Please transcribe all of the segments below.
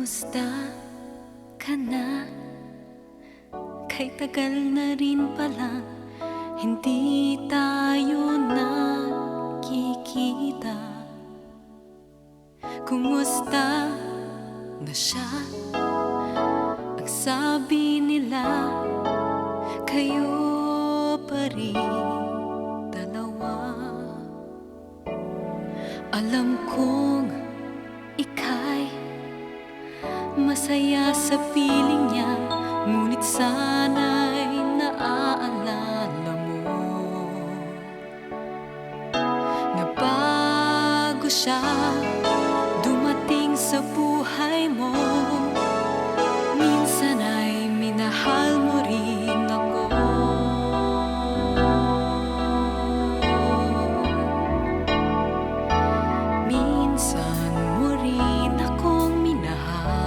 Kumusta ka na? Kay tagal na rin pala hindi tayo nagkikita. Kumusta na siya? Ang sabi nila kayo pa rin dalawa. Alam kong ika'y masaya sa piling niya, ngunit sana'y naaalala mo na bago siya dumating sa buhay mo, minsan ay minahal mo rin ako. Minsan mo rin akong minahal,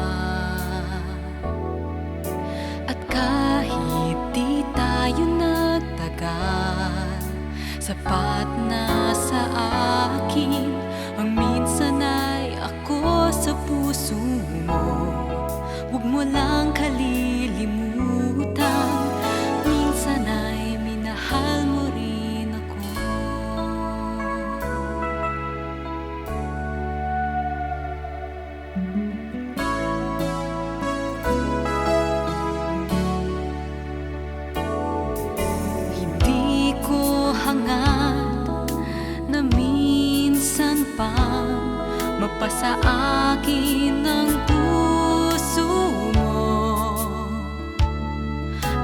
at kahit di tayo nagtagal, sapat na sa akin ang minsan ay ako sa puso mo. Huwag mo lang kalilimutan, minsan ay minahal mo rin ako. Hindi ko hangad na minsan pa mapasa akin ang puso mo.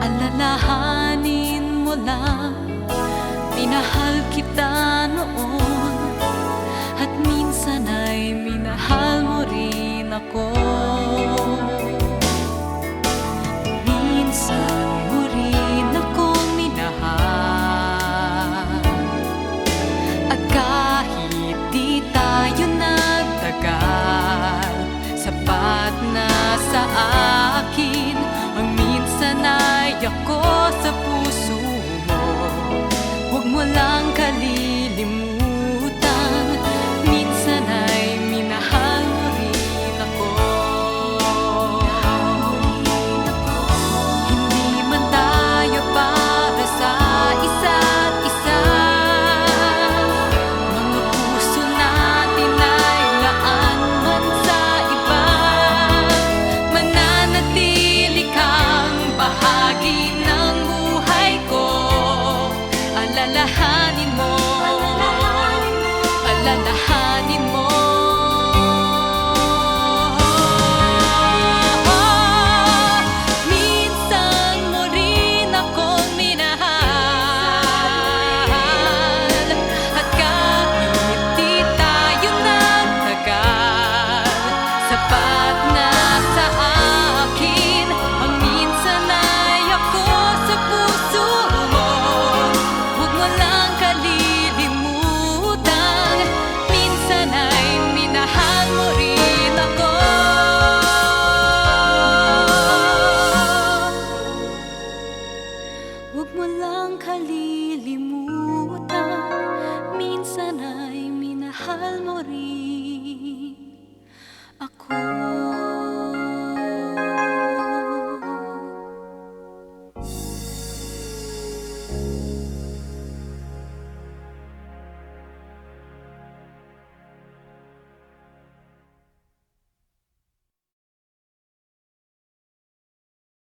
Alalahanin mo lang, minahal kita noon, at minsan ay minahal mo rin ako. Minsan mo rin akong minahal, at kahit di tayo nagtagal, sapat na sa akin ang minsan ay ako sa puso mo. Huwag mo lang kalilimutan, minsan ay minahal mo rin ako. Hindi man tayo para sa isa't isa, mga puso natin ay laan man sa iba. Mananatili kang bahagi ng buhay ko. Alalahanin mo, alalahanin mo. Minsan mo rin akong minahal, at kahit di tayo nagtagal, sapat na sa akin ang minsan ay ako sa puso mo. Huwag mo lang kalilimutan, minsan ay minahal mo rin ako. Huwag mo lang kalilimutan, minsan ay minahal mo rin